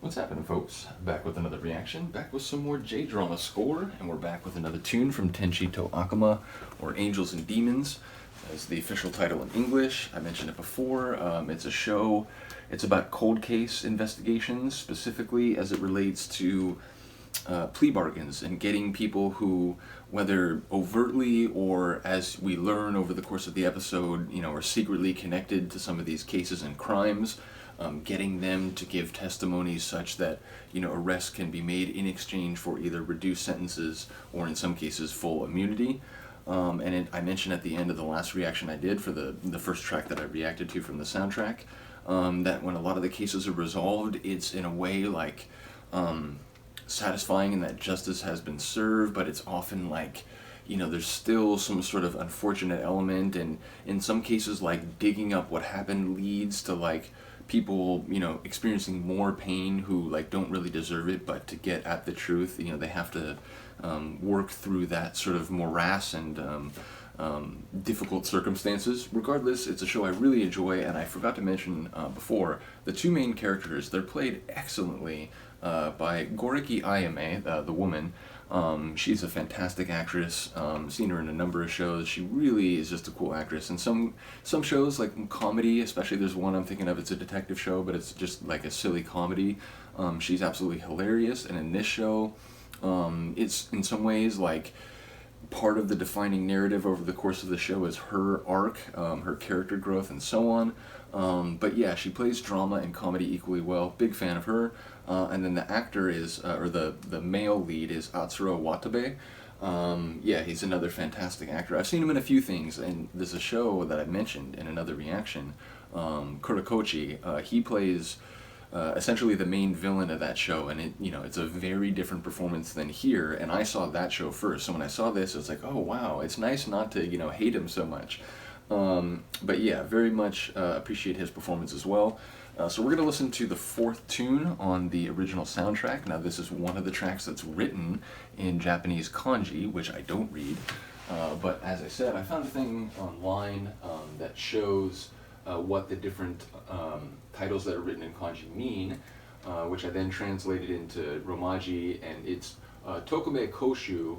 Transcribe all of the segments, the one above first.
What's happening, folks? Back with another reaction, back with some more J-drama score, and we're back with another tune from Tenshi to Akuma, or Angels and Demons, as the official title in English. I mentioned it before. It's a show. It's about cold case investigations, specifically as it relates to plea bargains and getting people who, whether overtly or as we learn over the course of the episode, are secretly connected to some of these cases and crimes, getting them to give testimonies such that arrests can be made in exchange for either reduced sentences or in some cases full immunity. I mentioned at the end of the last reaction I did for the first track that I reacted to from the soundtrack, that when a lot of the cases are resolved, it's in a way like satisfying in that justice has been served, but it's often like, there's still some sort of unfortunate element, and in some cases, like digging up what happened leads to like people, experiencing more pain who like don't really deserve it, but to get at the truth, they have to work through that sort of morass and difficult circumstances. Regardless, it's a show I really enjoy, and I forgot to mention before, the two main characters, they're played excellently by Goriki Ayame, the woman. She's a fantastic actress. Seen her in a number of shows. She really is just a cool actress. And some shows, like comedy, especially there's one I'm thinking of, it's a detective show, but it's just like a silly comedy. She's absolutely hilarious. And in this show, it's in some ways like part of the defining narrative over the course of the show is her arc, her character growth, and so on. But yeah, she plays drama and comedy equally well. Big fan of her. And then the actor is, or the male lead is Atsuro Watabe. Yeah, he's another fantastic actor. I've seen him in a few things, and there's a show that I mentioned in another reaction, Kurakochi. He plays essentially the main villain of that show, and it's a very different performance than here. And I saw that show first, so when I saw this, I was like, oh wow, it's nice not to hate him so much. But yeah, very much appreciate his performance as well. So we're going to listen to the fourth tune on the original soundtrack. Now this is one of the tracks that's written in Japanese kanji, which I don't read. But as I said, I found a thing online that shows what the different titles that are written in kanji mean, which I then translated into Romaji, and it's Tokumei Koushou,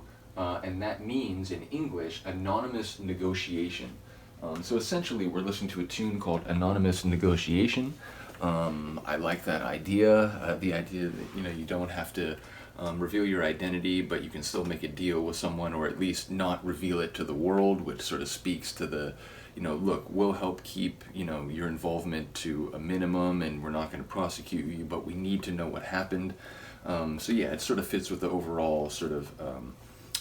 and that means in English, anonymous negotiation. So essentially we're listening to a tune called Anonymous Negotiation. I like that idea, the idea that you don't have to reveal your identity, but you can still make a deal with someone, or at least not reveal it to the world, which sort of speaks to the, look, we'll help keep your involvement to a minimum, and we're not going to prosecute you, but we need to know what happened. So yeah, it sort of fits with the overall sort of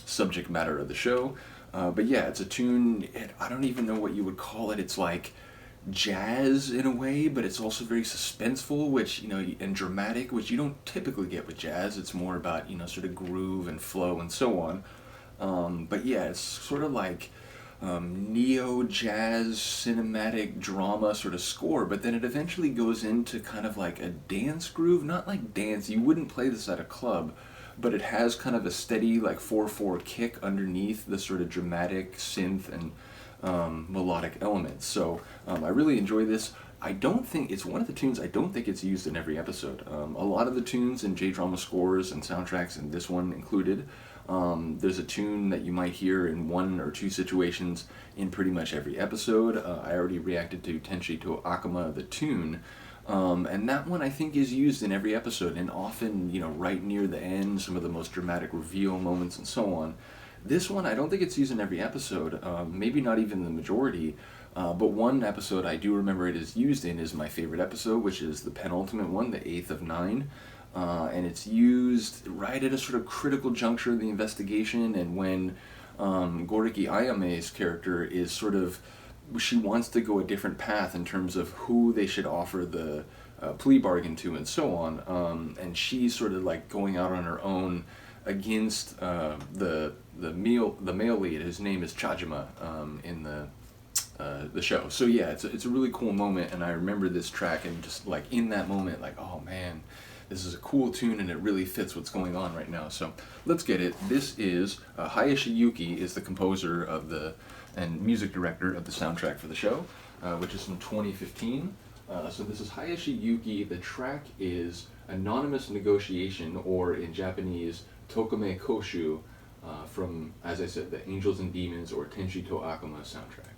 subject matter of the show. But yeah, it's a tune, I don't even know what you would call it. It's like jazz in a way, but it's also very suspenseful, which and dramatic, which you don't typically get with jazz. It's more about sort of groove and flow and so on. But yeah, it's sort of like neo jazz cinematic drama sort of score, but then it eventually goes into kind of like a dance groove. Not like dance, you wouldn't play this at a club, but it has kind of a steady like 4/4 kick underneath the sort of dramatic synth and melodic elements. So I really enjoy this. I don't think it's one of the tunes, I don't think it's used in every episode. A lot of the tunes in J-drama scores and soundtracks, and this one included, there's a tune that you might hear in one or two situations in pretty much every episode. I already reacted to Tenshi to Akuma, the tune, and that one I think is used in every episode, and often right near the end, some of the most dramatic reveal moments and so on. This one, I don't think it's used in every episode, maybe not even the majority, but one episode I do remember it is used in is my favorite episode, which is the penultimate one, the 8th of 9, and it's used right at a sort of critical juncture of the investigation, and when Goriki Ayame's character is sort of, she wants to go a different path in terms of who they should offer the plea bargain to and so on, and she's sort of like going out on her own against the male lead. His name is Chajima in the show. So yeah, it's a really cool moment, and I remember this track and just like in that moment, like, oh man, this is a cool tune and it really fits what's going on right now. So let's get it. This is Hayashi Yuki is the composer of and music director of the soundtrack for the show, which is from 2015. So this is Hayashi Yuki. The track is Anonymous Negotiation, or in Japanese, Tokumei Koushou, from, as I said, the Angels and Demons or Tenshi to Akuma soundtrack.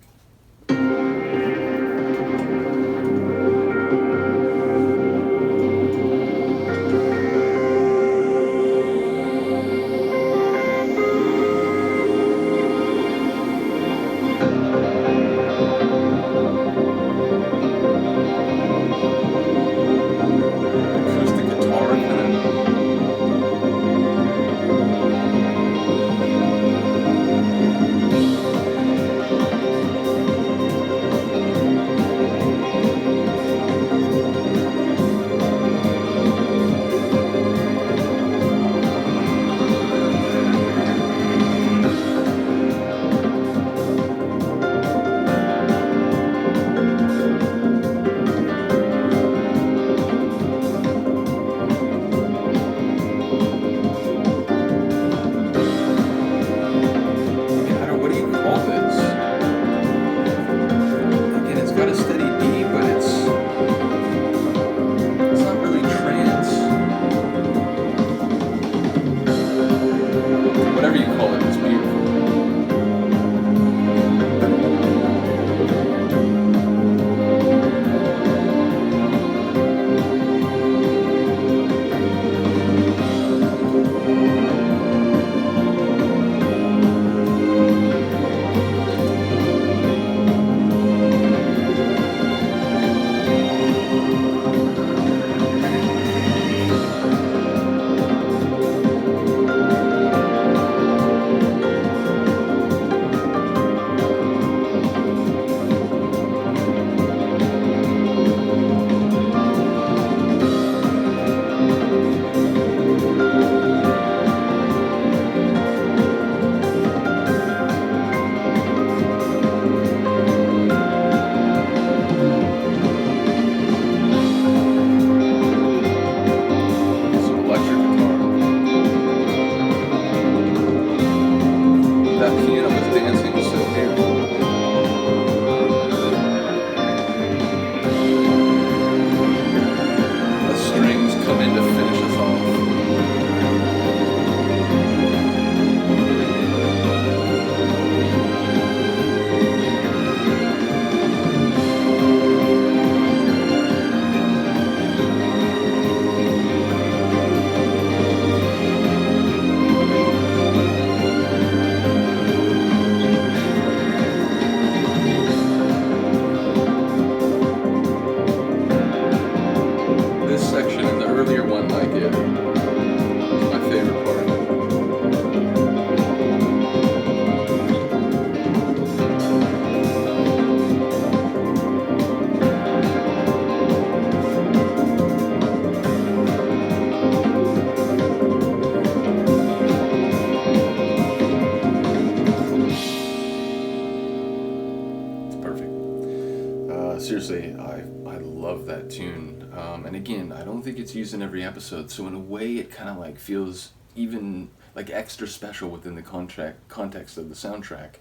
Seriously, I love that tune. And again, I don't think it's used in every episode, so in a way it kind of like feels even like extra special within the context of the soundtrack,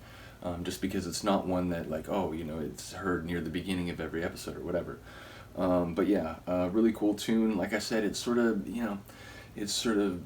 just because it's not one that like, oh, you know, it's heard near the beginning of every episode or whatever. But yeah, really cool tune. Like I said, it's sort of, you know, it's sort of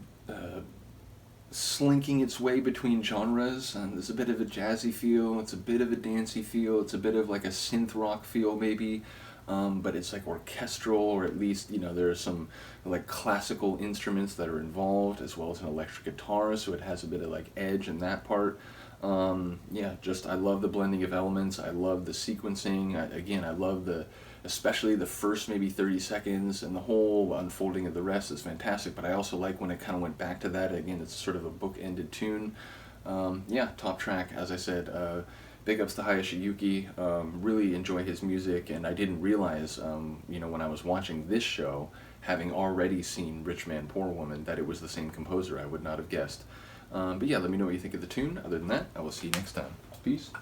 slinking its way between genres, and there's a bit of a jazzy feel, it's a bit of a dancey feel, it's a bit of like a synth rock feel maybe, but it's like orchestral, or at least, you know, there are some like classical instruments that are involved, as well as an electric guitar, so it has a bit of like edge in that part. Yeah, just I love the blending of elements, I love the sequencing, again, I love especially the first maybe 30 seconds, and the whole unfolding of the rest is fantastic, but I also like when it kind of went back to that. Again, it's sort of a book-ended tune. Yeah, top track, as I said. Big ups to Hayashi Yuki. Really enjoy his music, and I didn't realize, you know, when I was watching this show, having already seen Rich Man, Poor Woman, that it was the same composer. I would not have guessed. But yeah, let me know what you think of the tune. Other than that, I will see you next time. Peace.